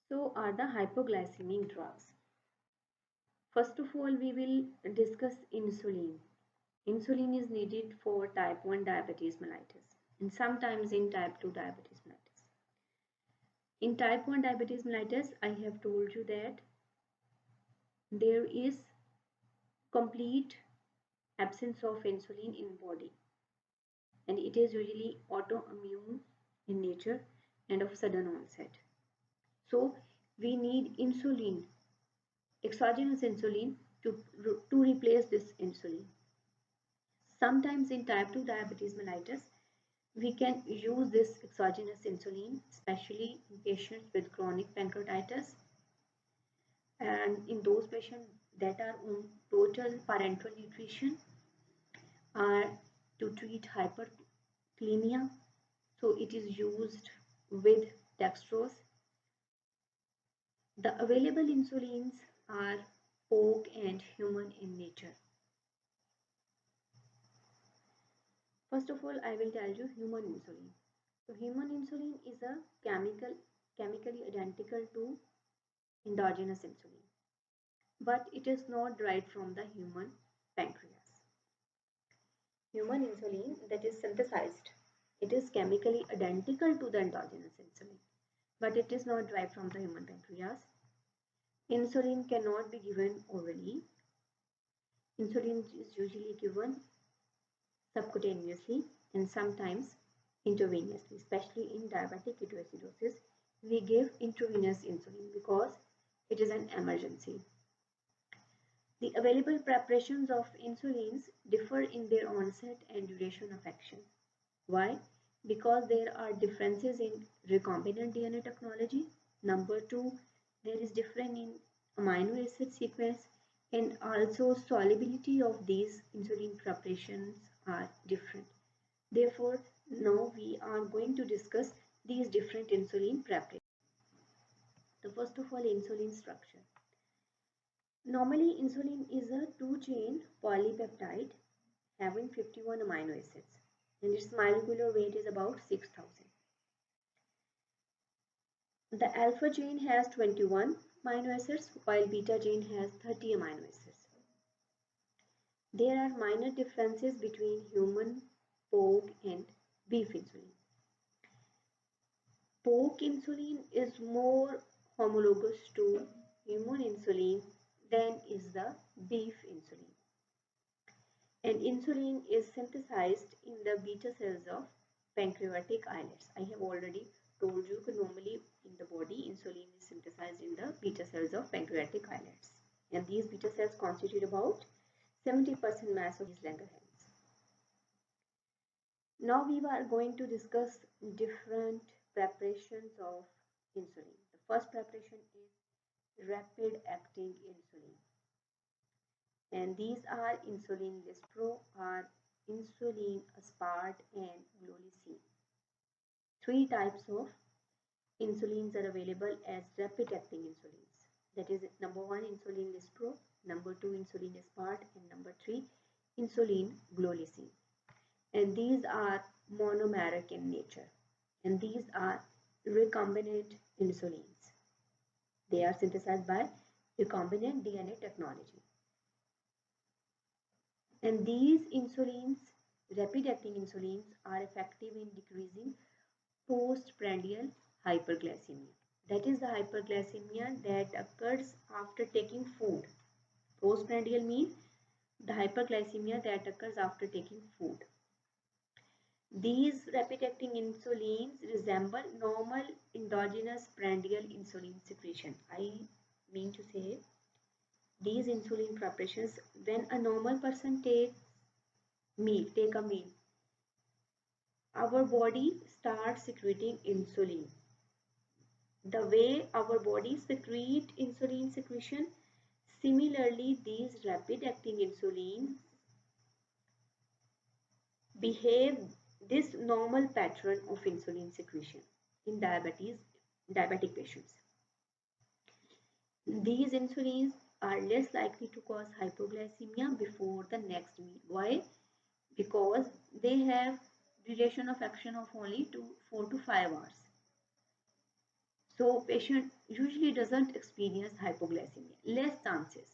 So are the hypoglycemic drugs. First of all, we will discuss insulin. Insulin is needed for type 1 diabetes mellitus and sometimes in type 2 diabetes mellitus. In type 1 diabetes mellitus, I have told you that there is complete absence of insulin in body and it is usually autoimmune in nature and of sudden onset. So we need insulin, exogenous insulin to replace this insulin. Sometimes in type 2 diabetes mellitus, we can use this exogenous insulin, especially in patients with chronic pancreatitis and in those patients that are on total parenteral nutrition or to treat hyperkalemia. So it is used with dextrose. The available insulins are pork and human in nature. First of all, I will tell you human insulin. So human insulin is a chemically identical to endogenous insulin, but it is not derived from the human pancreas. Human insulin that is synthesized, it is chemically identical to the endogenous insulin, but it is not derived from the human pancreas. Insulin cannot be given orally. Insulin is usually given subcutaneously and sometimes intravenously, especially in diabetic ketoacidosis. We give intravenous insulin because it is an emergency. The available preparations of insulins differ in their onset and duration of action. Why? Because there are differences in recombinant DNA technology. Number two, there is difference in amino acid sequence and also solubility of these insulin preparations are different. Therefore, now we are going to discuss these different insulin preparations. So first of all, insulin structure. Normally, insulin is a two-chain polypeptide having 51 amino acids and its molecular weight is about 6,000. The alpha chain has 21 amino acids while beta chain has 30 amino acids. There are minor differences between human, pork and beef insulin. Pork insulin is more homologous to human insulin than is the beef insulin. And insulin is synthesized in the beta cells of pancreatic islets. I have already told you that normally in the body insulin is synthesized in the beta cells of pancreatic islets. And these beta cells constitute about 70% mass of these Langerhans. Now we are going to discuss different preparations of insulin. The first preparation is rapid acting insulin. And these are insulin lispro or insulin aspart and glulicine. Three types of insulins are available as rapid acting insulins. That is number 1 insulin lispro, number 2 insulin aspart and number 3 insulin glulicine. And these are monomeric in nature and these are recombinant insulins. They are synthesized by recombinant DNA technology. And these insulins, rapid acting insulins, are effective in decreasing postprandial hyperglycemia. That is the hyperglycemia that occurs after taking food. Postprandial means the hyperglycemia that occurs after taking food. These rapid acting insulins resemble normal endogenous prandial insulin secretion. I mean to say, these insulin preparations, when a normal person take a meal, our body starts secreting insulin. The way our body secrete insulin secretion, similarly these rapid acting insulin behave this normal pattern of insulin secretion in diabetic patients. These insulins are less likely to cause hypoglycemia before the next meal. Why? Because they have duration of action of only 4 to 5 hours. So patient usually doesn't experience hypoglycemia, less chances.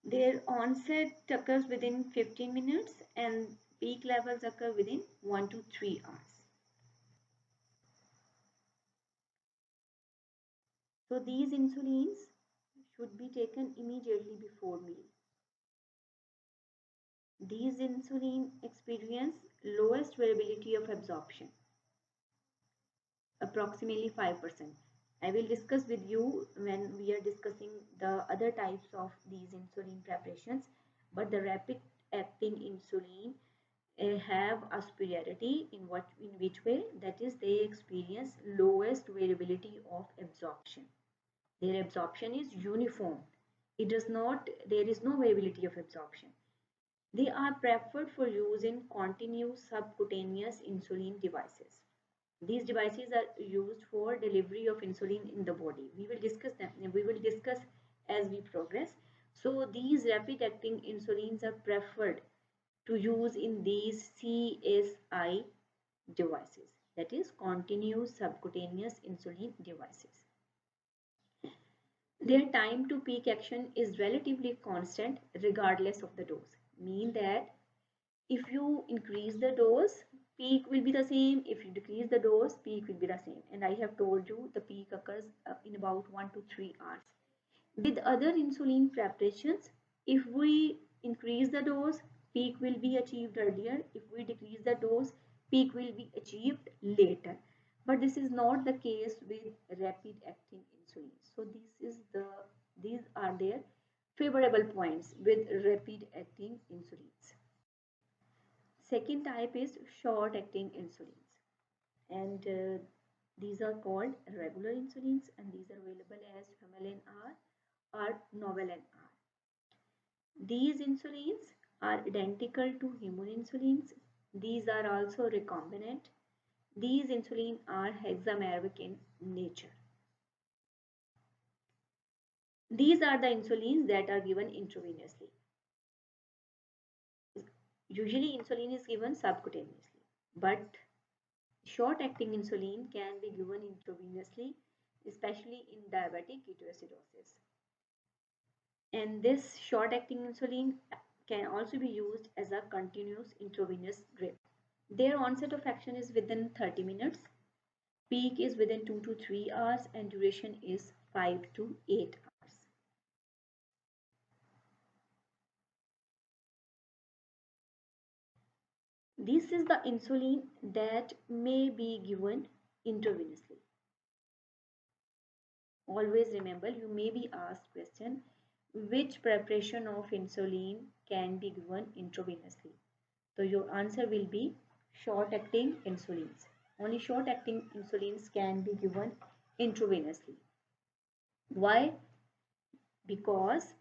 Their onset occurs within 15 minutes and peak levels occur within 1 to 3 hours. So these insulins should be taken immediately before meal. These insulin experience lowest variability of absorption, approximately 5%. I will discuss with you when we are discussing the other types of these insulin preparations, but the rapid acting insulin have a superiority in which way, that is they experience lowest variability of absorption. Their absorption is uniform. There is no variability of absorption. They are preferred for use in continuous subcutaneous insulin devices. These devices are used for delivery of insulin in the body. We will discuss them. We will discuss as we progress. So these rapid acting insulins are preferred to use in these CSI devices, that is continuous subcutaneous insulin devices. Their time to peak action is relatively constant regardless of the dose. Mean that if you increase the dose, peak will be the same. If you decrease the dose, peak will be the same. And I have told you the peak occurs in about 1 to 3 hours. With other insulin preparations, if we increase the dose, peak will be achieved earlier. If we decrease the dose, peak will be achieved later. But this is not the case with rapid acting insulin. So these are their favorable points with rapid acting insulins. Second type is short acting insulins, and these are called regular insulins, and these are available as Humulin R or Novolin R. These insulins are identical to human insulins. These are also recombinant. These insulin are hexameric in nature. These are the insulins that are given intravenously. Usually insulin is given subcutaneously, but short-acting insulin can be given intravenously, especially in diabetic ketoacidosis. And this short-acting insulin can also be used as a continuous intravenous drip. Their onset of action is within 30 minutes, peak is within 2 to 3 hours, and duration is 5 to 8 hours. This is the insulin that may be given intravenously. Always remember, you may be asked question, which preparation of insulin can be given intravenously? So your answer will be short-acting insulins. Only short-acting insulins can be given intravenously. Why? Because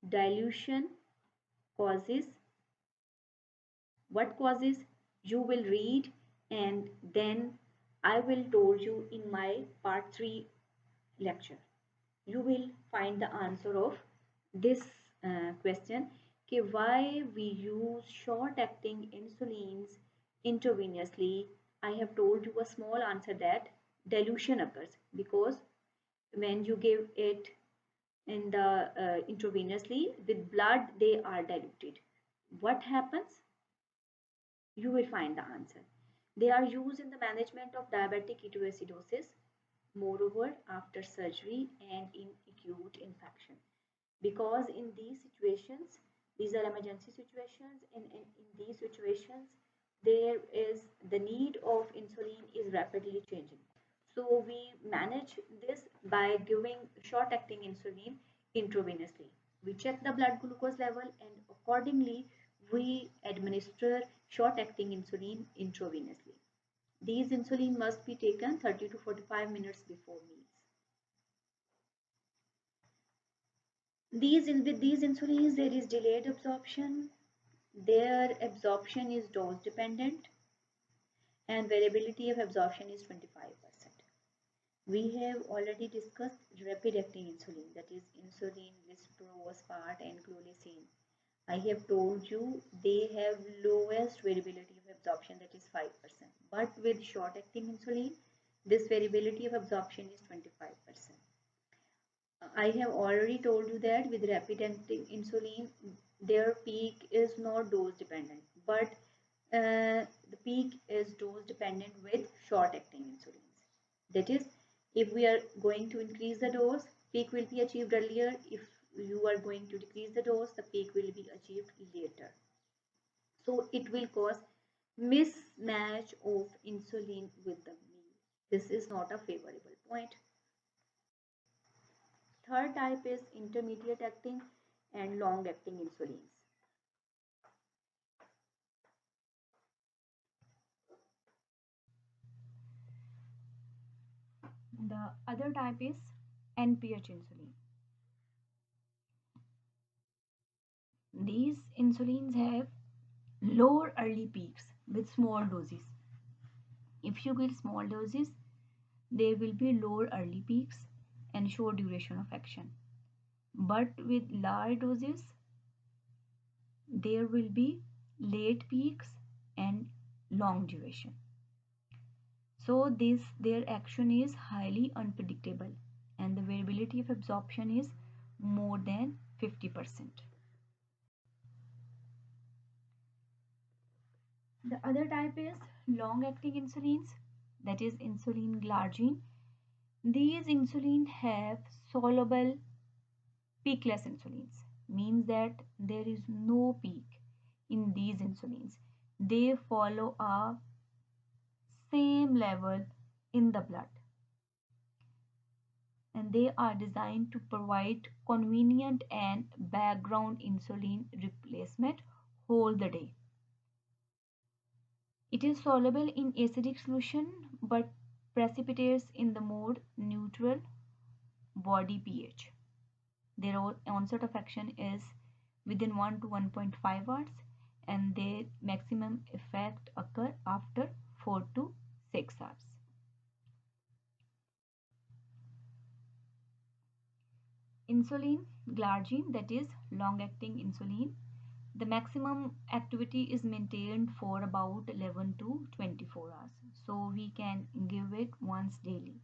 dilution causes, what causes? You will read, and then I will told you in my part 3 lecture. You will find the answer of this question, कि why we use short-acting insulins intravenously. I have told you a small answer that dilution occurs, because when you give it in the intravenously with blood, they are diluted. What happens? You will find the answer. They are used in the management of diabetic ketoacidosis, moreover after surgery and in acute infection. Because in these situations, these are emergency situations, and in these situations, there is the need of insulin is rapidly changing. So we manage this by giving short-acting insulin intravenously. We check the blood glucose level, and accordingly we administer short-acting insulin intravenously. These insulin must be taken 30 to 45 minutes before meals. With these insulins, there is delayed absorption. Their absorption is dose dependent, and variability of absorption is 25%. We have already discussed rapid acting insulin, that is insulin, lispro, aspart, and clolicine. I have told you they have lowest variability of absorption, that is 5%. But with short acting insulin, This variability of absorption is 25%. I have already told you that with rapid acting insulin, their peak is not dose dependent, but the peak is dose dependent with short acting insulins. That is, if we are going to increase the dose, peak will be achieved earlier. If you are going to decrease the dose, the peak will be achieved later. So it will cause mismatch of insulin with the meal. This is not a favorable point. Third type is intermediate acting and long acting insulins. The other type is NPH insulin. These insulins have lower early peaks with small doses. If you give small doses, there will be lower early peaks and short duration of action. But with large doses, there will be late peaks and long duration. So their action is highly unpredictable and the variability of absorption is more than 50%. The other type is long acting insulins, that is insulin glargine. These insulin have soluble peakless insulins, means that there is no peak in these insulins. They follow a same level in the blood and they are designed to provide convenient and background insulin replacement whole the day. It is soluble in acidic solution but precipitates in the more neutral body pH. Their onset of action is within 1 to 1.5 hours and their maximum effect occur after 4 to 6 hours. Insulin glargine, that is long acting insulin, the maximum activity is maintained for about 11 to 24 hours. So we can give it once daily.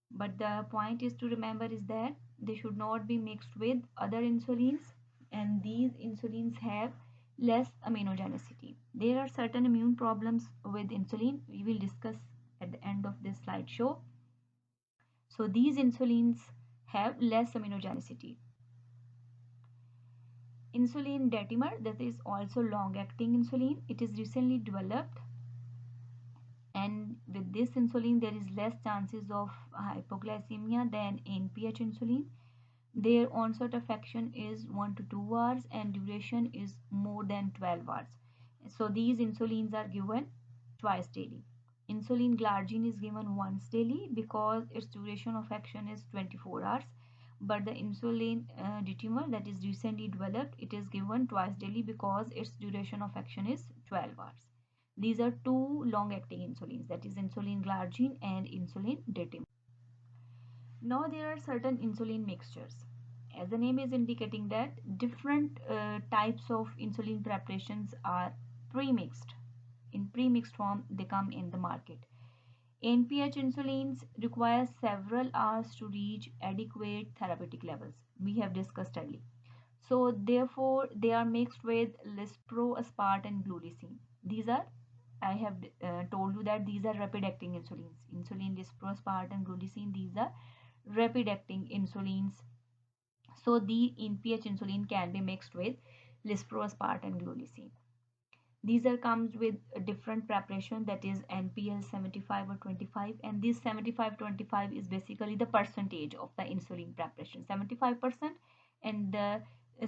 But the point is to remember is that they should not be mixed with other insulins and these insulins have less aminogenicity. There are certain immune problems with insulin we will discuss at the end of this slideshow. So these insulins have less aminogenicity. Insulin detemir, that is also long acting insulin, it is recently developed and with this insulin there is less chances of hypoglycemia than NPH insulin. Their onset of action is 1 to 2 hours and duration is more than 12 hours. So these insulins are given twice daily. Insulin glargine is given once daily because its duration of action is 24 hours. But the insulin detemir that is recently developed, it is given twice daily because its duration of action is 12 hours. These are two long-acting insulins, that is insulin glargine and insulin detemir. Now there are certain insulin mixtures. As the name is indicating that different types of insulin preparations are pre-mixed. In pre-mixed form they come in the market. NPH insulins require several hours to reach adequate therapeutic levels. We have discussed earlier. So therefore they are mixed with lispro, aspart and glulicine. These are, I have told you that these are rapid acting insulins. Insulin, lispro, aspart and glulicine, these are rapid acting insulins. So the NPH insulin can be mixed with lispro, aspart and glulicine. These are comes with a different preparation, that is NPL 75 or 25, and this 75-25 is basically the percentage of the insulin preparation, 75%, and the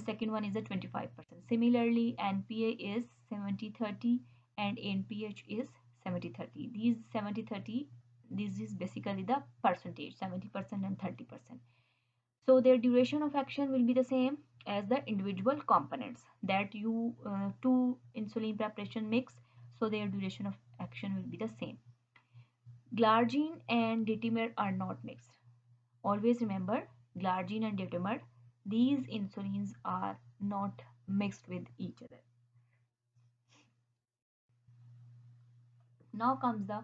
second one is a 25%. Similarly, NPA is 70-30 and NPH is 70-30. These 70-30, this is basically the percentage, 70% and 30%. So their duration of action will be the same as the individual components that you two insulin preparation mix, so their duration of action will be the same. Glargine and detemir are not mixed. Always remember, glargine and detemir, these insulins are not mixed with each other. Now comes the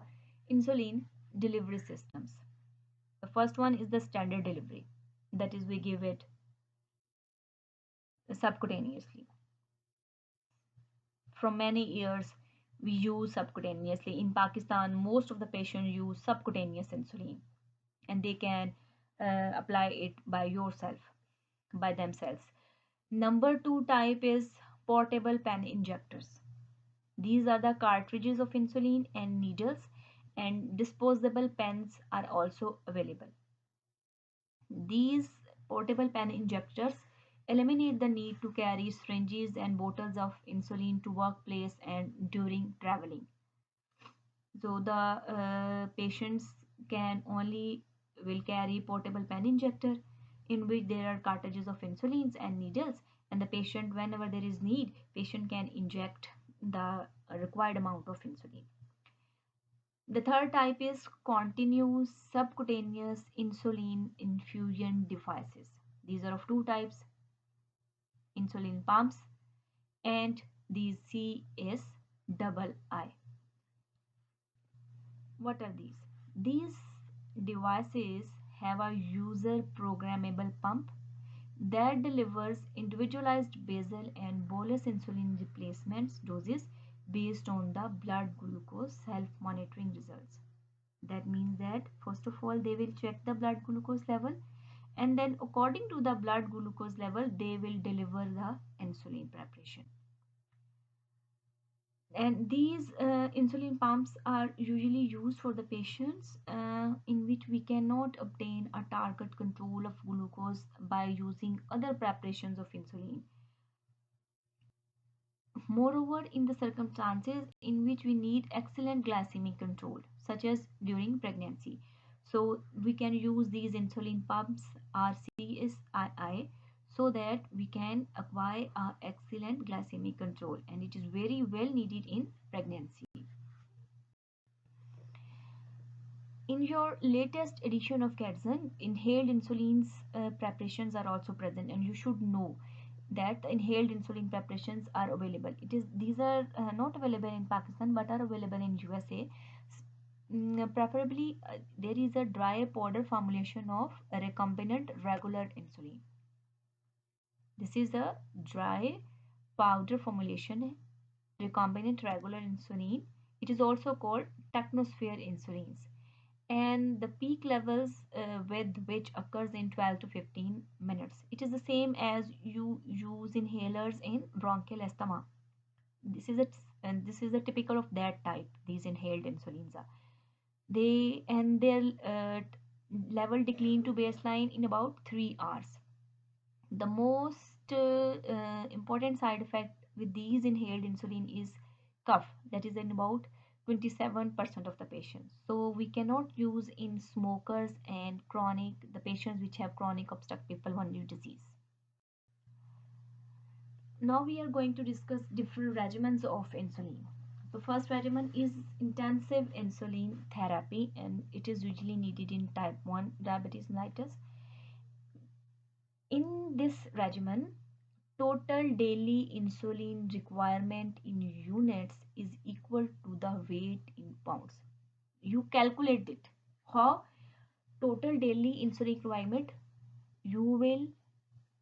insulin delivery systems. The first one is the standard delivery, that is, we give it subcutaneously. From many years, we use subcutaneously. In Pakistan, most of the patients use subcutaneous insulin, and they can apply it by yourself, by themselves. Number two type is portable pen injectors. These are the cartridges of insulin and needles, and disposable pens are also available. These portable pen injectors eliminate the need to carry syringes and bottles of insulin to workplace and during traveling. So the patients can only will carry portable pen injector in which there are cartridges of insulins and needles, and the patient, whenever there is need, patient can inject the required amount of insulin. The third type is continuous subcutaneous insulin infusion devices. These are of two types: insulin pumps and these CSII. What are these? These devices have a user programmable pump that delivers individualized basal and bolus insulin replacements doses based on the blood glucose self monitoring results. That means that first of all they will check the blood glucose level, and then according to the blood glucose level they will deliver the insulin preparation. And these insulin pumps are usually used for the patients in which we cannot obtain a target control of glucose by using other preparations of insulin. Moreover, in the circumstances in which we need excellent glycemic control, such as during pregnancy, so we can use these insulin pumps, RCSII, so that we can acquire excellent glycemic control, and it is very well needed in pregnancy. In your latest edition of Kaizen, inhaled insulin's preparations are also present, and you should know that the inhaled insulin preparations are available. These are not available in Pakistan but are available in USA. Preferably, there is a dry powder formulation of recombinant regular insulin. This is a dry powder formulation recombinant regular insulin. It is also called technosphere insulins, and the peak levels with which occurs in 12 to 15 minutes. It is the same as you use inhalers in bronchial asthma. This is a and this is a typical of that type. These inhaled insulins are they and their level decline to baseline in about 3 hours. The most important side effect with these inhaled insulin is cough, that is in about 27% of the patients. So we cannot use in smokers and the patients which have chronic obstructive pulmonary disease. Now we are going to discuss different regimens of insulin. The first regimen is intensive insulin therapy, and it is usually needed in type 1 diabetes mellitus. In this regimen, total daily insulin requirement in units is equal to the weight in pounds. You calculate it. How? Total daily insulin requirement, you will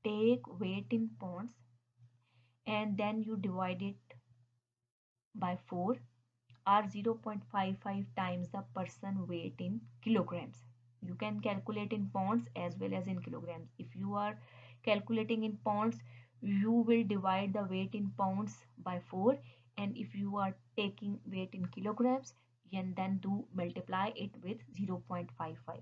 take weight in pounds and then you divide it by 4 or 0.55 times the person weight in kilograms. You can calculate in pounds as well as in kilograms. If you are calculating in pounds, you will divide the weight in pounds by 4, and if you are taking weight in kilograms, and then do multiply it with 0.55,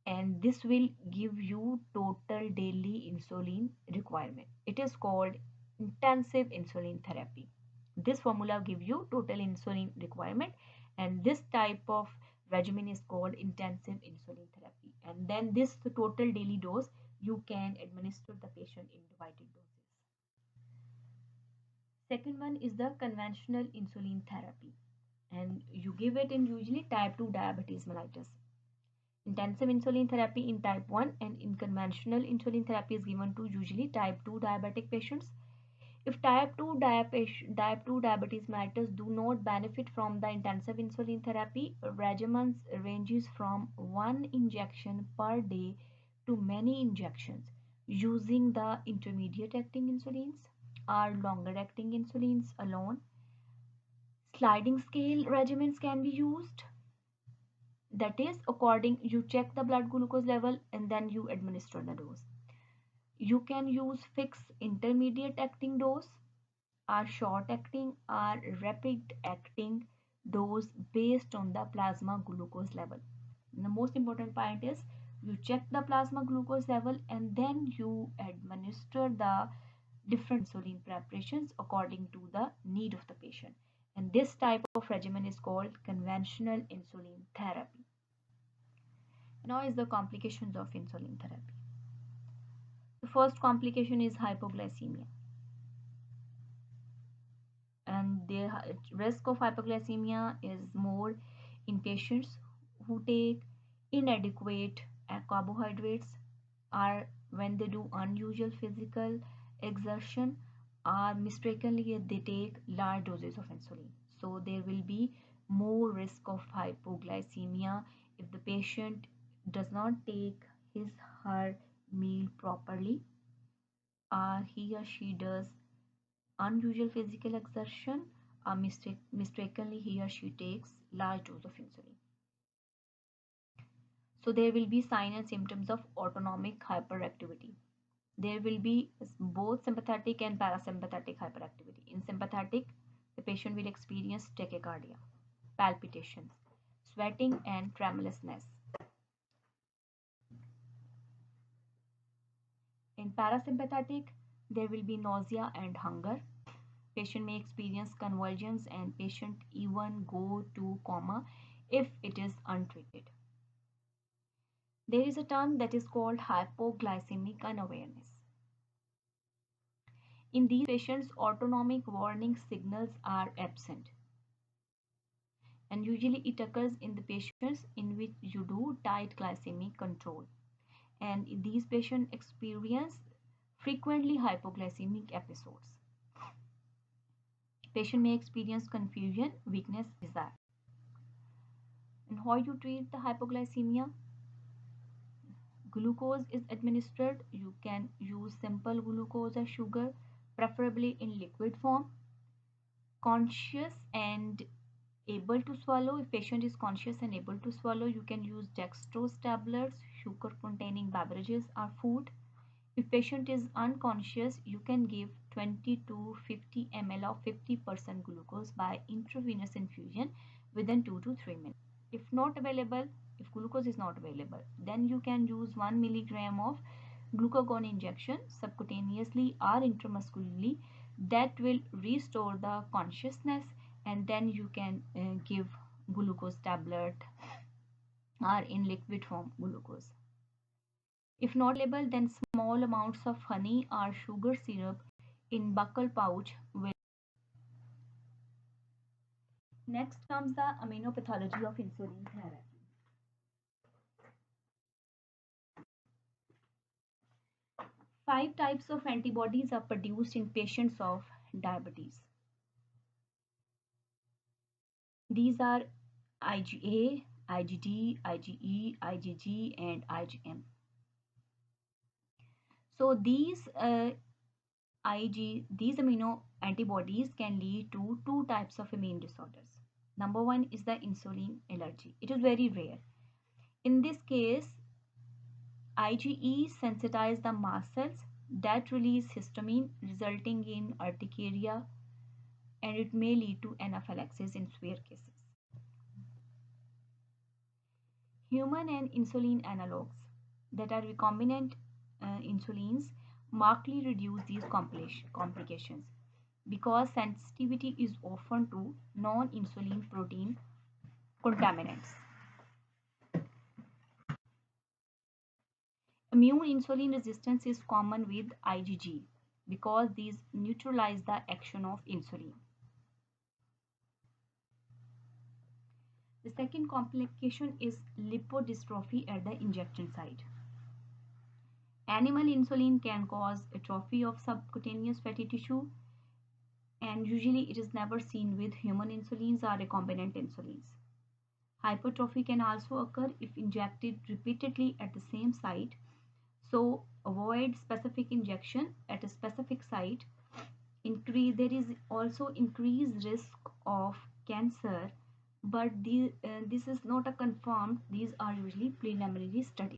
and this will give you total daily insulin requirement. It is called intensive insulin therapy. This formula give you total insulin requirement, and this type of regimen is called intensive insulin therapy. And then this total daily dose you can administer the patient in divided doses. Second one is the conventional insulin therapy, and you give it in usually type 2 diabetes mellitus. Intensive insulin therapy in type 1 and in conventional insulin therapy is given to usually type 2 diabetic patients. If type 2 diabetes mellitus do not benefit from the intensive insulin therapy, regimens ranges from one injection per day to many injections using the intermediate acting insulins or longer acting insulins alone. Sliding scale regimens can be used. That is, according you check the blood glucose level and then you administer the dose. You can use fixed intermediate acting dose or short acting or rapid acting dose based on the plasma glucose level. And the most important point is you check the plasma glucose level and then you administer the different insulin preparations according to the need of the patient. And this type of regimen is called conventional insulin therapy. Now is the complications of insulin therapy. The first complication is hypoglycemia, and the risk of hypoglycemia is more in patients who take inadequate carbohydrates, or when they do unusual physical exertion, or mistakenly they take large doses of insulin. So there will be more risk of hypoglycemia if the patient does not take his her meal properly, or he or she does unusual physical exertion, or mistakenly he or she takes large dose of insulin. So there will be signs and symptoms of autonomic hyperactivity. There will be both sympathetic and parasympathetic hyperactivity. In sympathetic, the patient will experience tachycardia, palpitations, sweating, and tremulousness. In parasympathetic, there will be nausea and hunger. Patient may experience convulsions and patient even go to coma if it is untreated. There is a term that is called hypoglycemic unawareness. In these patients, autonomic warning signals are absent, and usually it occurs in the patients in which you do tight glycemic control, and these patients experience frequently hypoglycemic episodes. Patient may experience confusion, weakness, desire. And how you treat the hypoglycemia? Glucose is administered. You can use simple glucose or sugar, preferably in liquid form. Conscious and able to swallow. If patient is conscious and able to swallow, you can use dextrose tablets, sugar containing beverages or food. If patient is unconscious, you can give 20 to 50 ml of 50% glucose by intravenous infusion within 2 to 3 minutes. If not available, if glucose is not available, then you can use 1 milligram of glucagon injection subcutaneously or intramuscularly. That will restore the consciousness, and then you can give glucose tablet or in liquid form glucose. If not available, then small amounts of honey or sugar syrup in buccal pouch will. Next comes the immunopathology of insulin therapy. Five types of antibodies are produced in patients of diabetes. These are IgA, IgD, IgE, IgG, and IgM. So these amino antibodies can lead to two types of immune disorders. Number one is the insulin allergy. It is very rare. In this case, IgE sensitize the mast cells that release histamine, resulting in urticaria, and it may lead to anaphylaxis in severe cases. Human and insulin analogs, that are recombinant insulins, markedly reduce these complications because sensitivity is often to non-insulin protein contaminants. Immune insulin resistance is common with IgG because these neutralize the action of insulin. The second complication is lipodystrophy at the injection site. Animal insulin can cause atrophy of subcutaneous fatty tissue, and usually it is never seen with human insulins or recombinant insulins. Hypertrophy can also occur if injected repeatedly at the same site, so avoid specific injection at a specific site. There is also increased risk of cancer, but this is not a confirmed. These are usually preliminary studies.